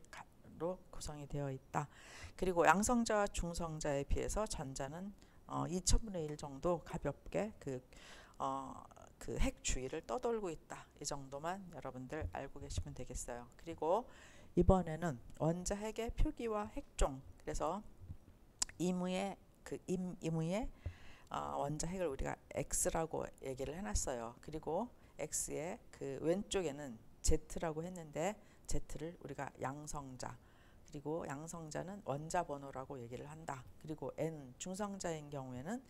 구성이 되어 있다. 그리고 양성자와 중성자에 비해서 전자는 2000분의 1 정도 가볍게 그 핵 주위를 떠돌고 있다. 이 정도만 여러분들 알고 계시면 되겠어요. 그리고 이번에는 원자 핵의 표기와 핵종, 그래서 임의의 원자 핵을 우리가 X라고 얘기를 해놨어요. 그리고 X의 그 왼쪽에는 Z라고 했는데 Z를 우리가 양성자, 그리고 양성자는 원자 번호라고 얘기를 한다. 그리고 N 중성자인 경우에는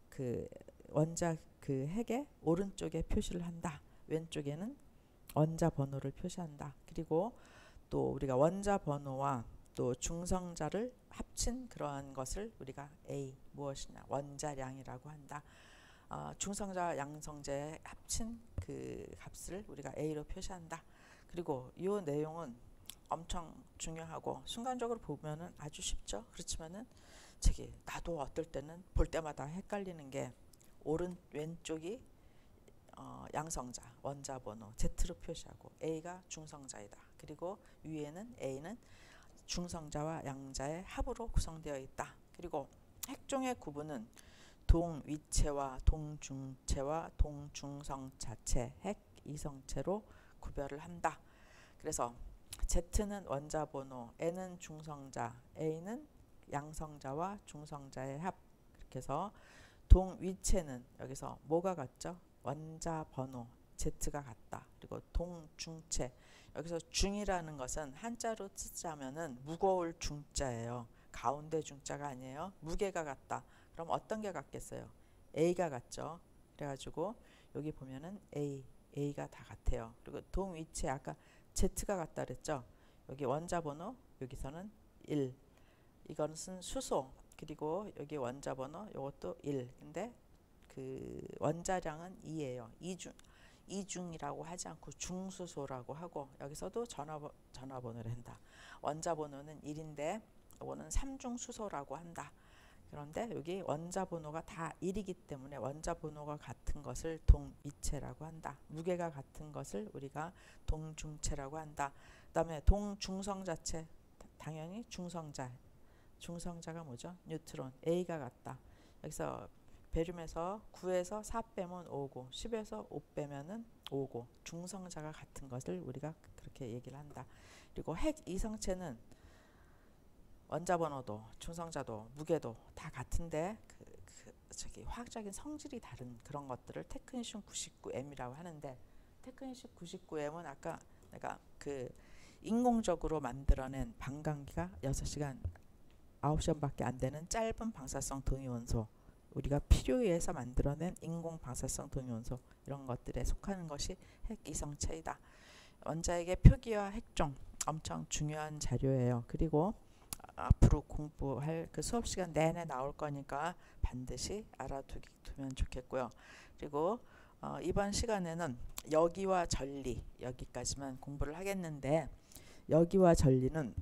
그 원자 그 핵의 오른쪽에 표시를 한다. 왼쪽에는 원자 번호를 표시한다. 그리고 또 우리가 원자 번호와 또 중성자를 합친 그러한 것을 우리가 A 무엇이냐 원자량이라고 한다. 중성자 양성자의 합친 그 값을 우리가 A로 표시한다. 그리고 이 내용은 엄청 중요하고 순간적으로 보면은 아주 쉽죠. 그렇지만은 나도 어떨 때는 볼 때마다 헷갈리는 게 왼쪽이 양성자 원자 번호 Z로 표시하고 A가 중성자이다. 그리고 위에는 A는 중성자와 양자의 합으로 구성되어 있다. 그리고 핵종의 구분은 동위체와 동중체와 동중성 자체, 핵 이성체로 구별을 한다. 그래서 Z는 원자 번호, N은 중성자, A는 양성자와 중성자의 합. 그렇게 해서 동위체는 여기서 뭐가 같죠? 원자 번호 Z가 같다. 그리고 동중체, 여기서 중이라는 것은 한자로 쓰자면은 무거울 중자예요. 가운데 중자가 아니에요. 무게가 같다. 그럼 어떤 게 같겠어요? A가 같죠. 그래가지고 여기 보면은 A가 다 같아요. 그리고 동위체 아까 Z가 같다 그랬죠. 여기 원자 번호 여기서는 1. 이것은 수소. 그리고 여기 원자 번호 이것도 1. 근데 그 원자량은 2예요. 이중이라고 하지 않고 중수소라고 하고, 여기서도 전화번호를 한다. 원자 번호는 1인데 이거는 3중수소라고 한다. 그런데 여기 원자 번호가 다 1이기 때문에 원자 번호가 같은 것을 동위체라고 한다. 무게가 같은 것을 우리가 동중체라고 한다. 그 다음에 동중성 자체, 당연히 중성자가 뭐죠? 뉴트론. A가 같다. 여기서 배륨에서 9에서 4 빼면 5고 10에서 5 빼면은 5고 중성자가 같은 것을 우리가 그렇게 얘기를 한다. 그리고 핵 이성체는 원자 번호도 중성자도 무게도 다 같은데 저기 화학적인 성질이 다른 그런 것들을 테크니슘 99M이라고 하는데, 테크니슘 99M은 아까 내가 그 인공적으로 만들어낸 반감기가 6시간 9시간밖에 안 되는 짧은 방사성 동위원소, 우리가 필요에 의해서 만들어낸 인공 방사성 동위원소, 이런 것들에 속하는 것이 핵 이성체이다. 원자핵의 표기와 핵종 엄청 중요한 자료예요. 그리고 앞으로 공부할 그 수업 시간 내내 나올 거니까 반드시 알아두면 좋겠고요. 그리고 이번 시간에는 여기와 전리, 여기까지만 공부를 하겠는데, 여기와 전리는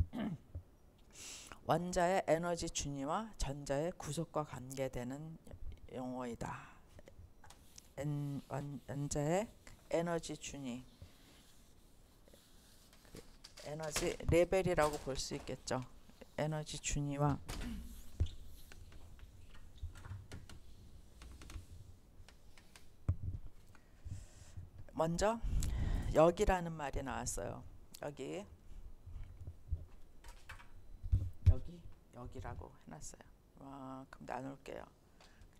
원자의 에너지 준위와 전자의 구속과 관계되는 용어이다. 원자의 에너지 준위, 에너지 레벨이라고 볼 수 있겠죠. 에너지 준위와 먼저 여기라는 말이 나왔어요. 여기라고 해놨어요. 그럼 나눌게요.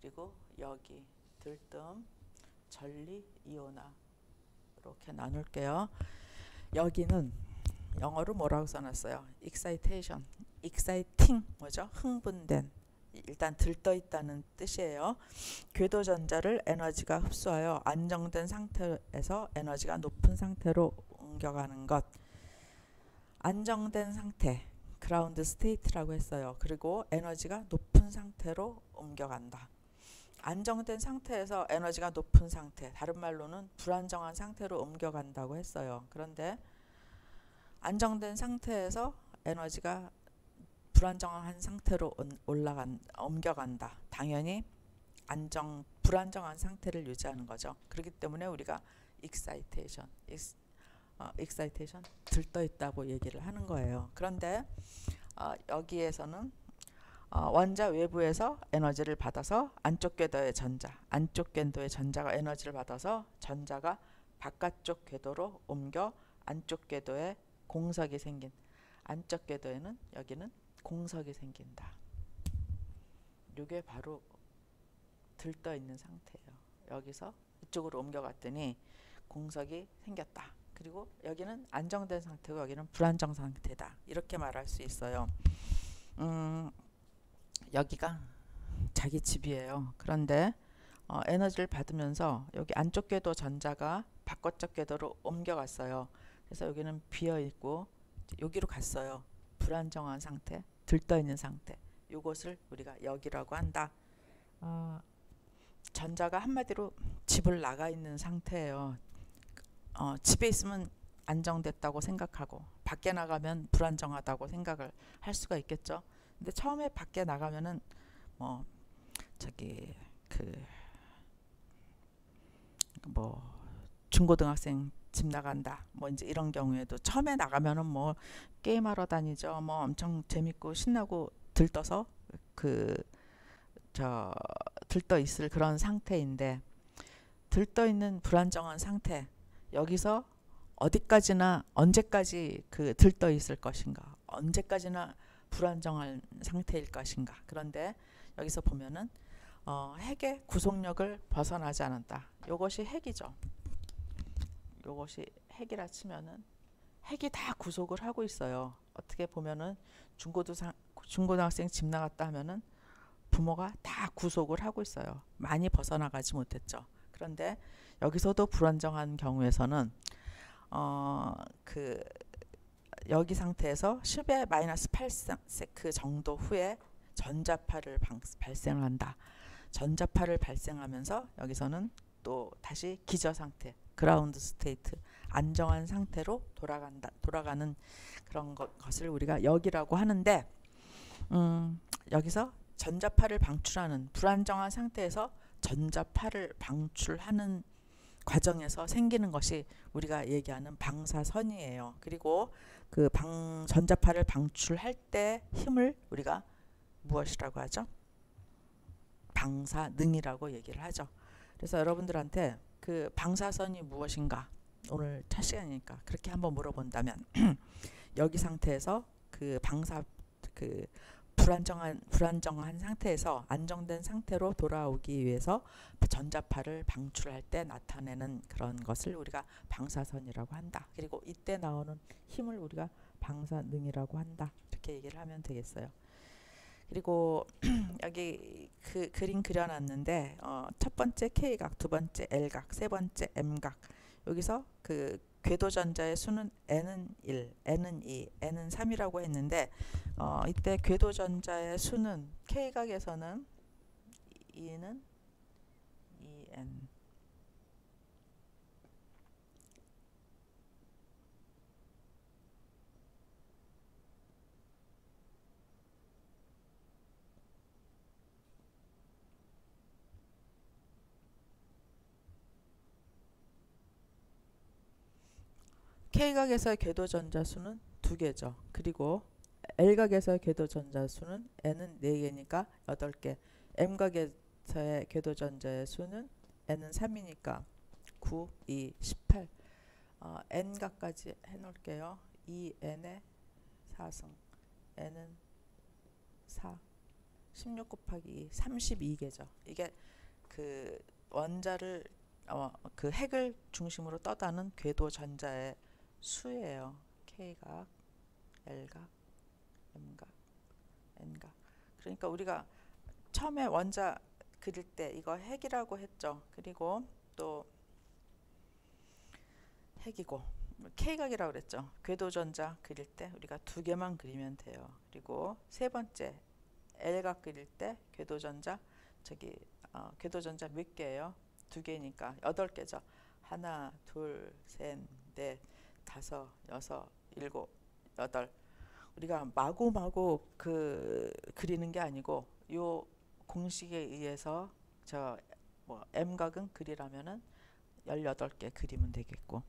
그리고 여기 들뜸, 전리, 이온화 이렇게 나눌게요. 여기는 영어로 뭐라고 써놨어요? excitation, exciting 뭐죠? 흥분된, 일단 들떠 있다는 뜻이에요. 궤도 전자를 에너지가 흡수하여 안정된 상태에서 에너지가 높은 상태로 옮겨가는 것, 안정된 상태, 그라운드 스테이트라고 했어요. 그리고 에너지가 높은 상태로 옮겨간다. 안정된 상태에서 에너지가 높은 상태, 다른 말로는 불안정한 상태로 옮겨간다고 했어요. 그런데 안정된 상태에서 에너지가 불안정한 상태로 옮겨간다. 당연히 불안정한 상태를 유지하는 거죠. 그렇기 때문에 우리가 excitation 들떠 있다고 얘기를 하는 거예요. 그런데 여기에서는 원자 외부에서 에너지를 받아서 안쪽 궤도의 전자가 에너지를 받아서 전자가 바깥쪽 궤도로 옮겨 안쪽 궤도에 공석이 생긴, 안쪽 궤도에는 여기는 공석이 생긴다. 이게 바로 들떠 있는 상태예요. 여기서 이쪽으로 옮겨갔더니 공석이 생겼다. 그리고 여기는 안정된 상태고 여기는 불안정 상태다. 이렇게 말할 수 있어요. 여기가 자기 집이에요. 그런데 에너지를 받으면서 여기 안쪽 궤도 전자가 바깥쪽 궤도로 옮겨갔어요. 그래서 여기는 비어있고 여기로 갔어요. 불안정한 상태, 들떠있는 상태. 이것을 우리가 여기라고 한다. 전자가 한마디로 집을 나가 있는 상태예요. 집에 있으면 안정됐다고 생각하고 밖에 나가면 불안정하다고 생각을 할 수가 있겠죠. 근데 처음에 밖에 나가면은 중고등학생 집 나간다 이제 이런 경우에도 처음에 나가면은 게임하러 다니죠. 엄청 재밌고 신나고 들떠서 들떠 있을 그런 상태인데, 들떠 있는 불안정한 상태, 여기서 어디까지나 언제까지 그 들떠 있을 것인가, 언제까지나 불안정한 상태일 것인가. 그런데 여기서 보면은 핵의 구속력을 벗어나지 않았다. 요것이 핵이죠. 요것이 핵이라 치면은 핵이 다 구속을 하고 있어요. 어떻게 보면은 중고등학생 집 나갔다 하면은 부모가 다 구속을 하고 있어요. 많이 벗어나가지 못했죠. 그런데 여기서도 불안정한 경우에서는 그 여기 상태에서 10의 마이너스 8세크 정도 후에 전자파를 발생한다. 전자파를 발생하면서 여기서는 또 다시 기저 상태, 그라운드 스테이트, 안정한 상태로 돌아가는 그런 것을 우리가 역이라고 하는데, 여기서 전자파를 방출하는, 불안정한 상태에서 전자파를 방출하는 과정에서 생기는 것이 우리가 얘기하는 방사선이에요. 그리고 그 전자파를 방출할 때 힘을 우리가 무엇이라고 하죠? 방사능이라고 얘기를 하죠. 그래서 여러분들한테 그 방사선이 무엇인가, 오늘 첫 시간이니까 그렇게 한번 물어본다면 여기 상태에서 그 불안정한 상태에서 안정된 상태로 돌아오기 위해서 전자파를 방출할 때 나타내는 그런 것을 우리가 방사선이라고 한다. 그리고 이때 나오는 힘을 우리가 방사능이라고 한다. 이렇게 얘기를 하면 되겠어요. 그리고 여기 그 그림 그려놨는데 첫 번째 K각, 두 번째 L각, 세 번째 M각, 여기서 그 궤도전자의 수는 N은 1, N은 2, N은 3이라고 했는데 이때 궤도전자의 수는 K각에서는 2는 2N, K각에서의 궤도전자 수는 2개죠. 그리고 L각에서의 궤도전자 수는 N은 4개니까 8개. M각에서의 궤도전자의 수는 N은 3이니까 9, 2, 18. N각까지 해놓을게요. 2N의 4승, N은 4, 16 곱하기 2, 32개죠. 이게 그 원자를 그 핵을 중심으로 떠다는 궤도전자의 수예요. K각, L각, M각, N각. 그러니까 우리가 처음에 원자 그릴 때 이거 핵이라고 했죠. 그리고 또 핵이고 K각이라고 그랬죠. 궤도전자 그릴 때 우리가 2개만 그리면 돼요. 그리고 세 번째 L각 그릴 때 궤도전자 궤도전자 몇 개예요? 2개니까 8개죠. 하나, 둘, 셋, 넷, 다섯, 여섯, 일곱, 여덟. 우리가 마구마구 그리는 게 아니고 요 공식에 의해서 M각은 그리라면은 18개 그리면 되겠고,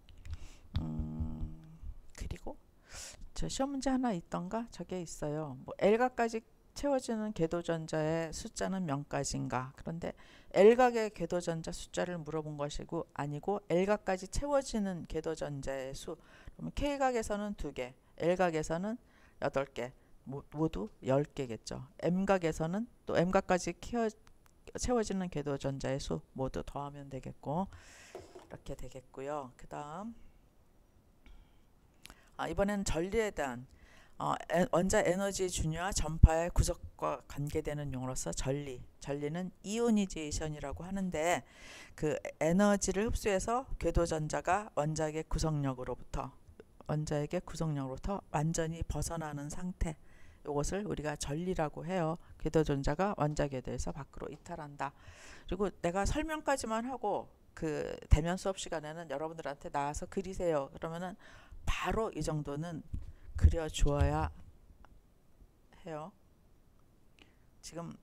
그리고 저 시험 문제 하나 있던가? 저게 있어요. 뭐 L각까지 채워지는 궤도전자의 숫자는 몇 가지인가? 그런데 L각의 궤도전자 숫자를 물어본 것이고 아니고 L각까지 채워지는 궤도전자의 수. 그러면 K각에서는 2개, L각에서는 8개, 모두 10개겠죠. M각에서는 또 M각까지 채워지는 궤도전자의 수 모두 더하면 되겠고, 이렇게 되겠고요. 그 다음 이번에는 전리에 대한 원자 에너지 준위와 전파의 구속과 관계되는 용어로서 전리는 이오니제이션이라고 하는데, 그 에너지를 흡수해서 궤도전자가 원자에게 구속력으로부터 완전히 벗어나는 상태, 이것을 우리가 전리라고 해요. 궤도전자가 원자 궤도에서 밖으로 이탈한다. 그리고 내가 설명까지만 하고 그 대면 수업 시간에는 여러분들한테 나와서 그리세요. 그러면은 바로 이 정도는 그려주어야 해요. 지금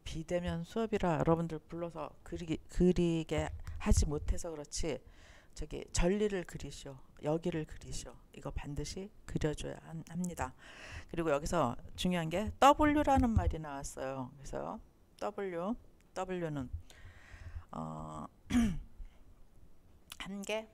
비대면 수업이라 여러분들 불러서 그리게 하지 못해서 그렇지, 저기 전리를 그리시오, 여기를 그리시오. 이거 반드시 그려줘야 합니다. 그리고 여기서 중요한 게 W라는 말이 나왔어요. 그래서 W, W는 어, 한 개,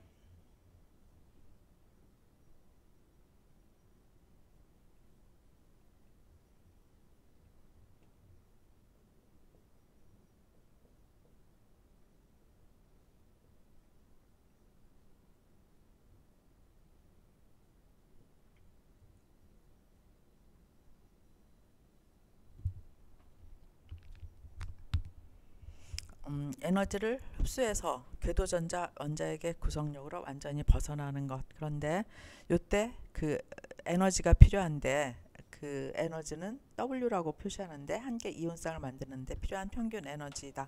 에너지를 흡수해서 궤도전자 원자핵의 구성력으로 완전히 벗어나는 것. 그런데 이때 그 에너지가 필요한데 그 에너지는 W라고 표시하는데 한 개 이온쌍을 만드는데 필요한 평균 에너지다.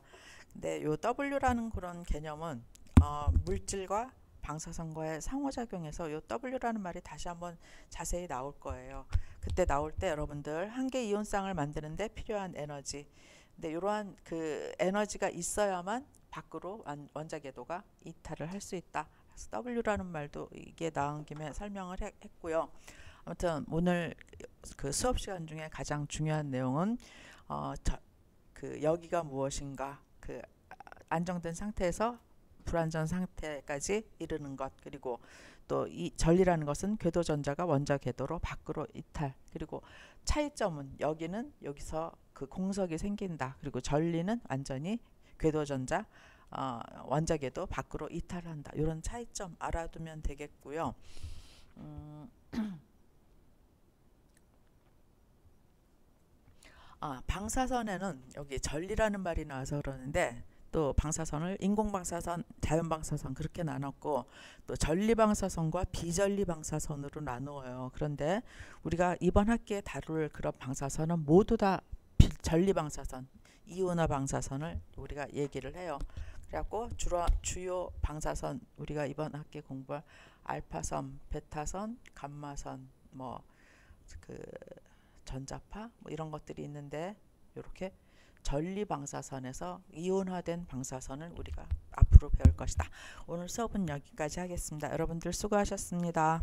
근데 요 W라는 그런 개념은 물질과 방사선과의 상호작용에서 요 W라는 말이 다시 한번 자세히 나올 거예요. 그때 나올 때 여러분들 한 개 이온쌍을 만드는데 필요한 에너지, 근데 이러한 그 에너지가 있어야만 밖으로 원자 궤도가 이탈을 할 수 있다. 그래서 W라는 말도 이게 나온 김에 설명을 했고요. 아무튼 오늘 그 수업 시간 중에 가장 중요한 내용은 그 여기가 무엇인가, 그 안정된 상태에서 불안전 상태까지 이르는 것, 그리고 또 이 전리라는 것은 궤도 전자가 원자 궤도로 밖으로 이탈, 그리고 차이점은 여기는 여기서 그 공석이 생긴다, 그리고 전리는 완전히 궤도 전자 원자 궤도 밖으로 이탈한다. 이런 차이점 알아두면 되겠고요. 방사선에는 여기 전리라는 말이 나와서 그러는데, 또 방사선을 인공방사선, 자연방사선 그렇게 나눴고, 또 전리방사선과 비전리방사선으로 나누어요. 그런데 우리가 이번 학기에 다룰 그런 방사선은 모두 다 전리방사선, 이온화 방사선을 우리가 얘기를 해요. 그래갖고 주요 방사선, 우리가 이번 학기에 공부할 알파선, 베타선, 감마선, 뭐 그 전자파 뭐 이런 것들이 있는데, 이렇게 전리 방사선에서 이온화된 방사선을 우리가 앞으로 배울 것이다. 오늘 수업은 여기까지 하겠습니다. 여러분들 수고하셨습니다.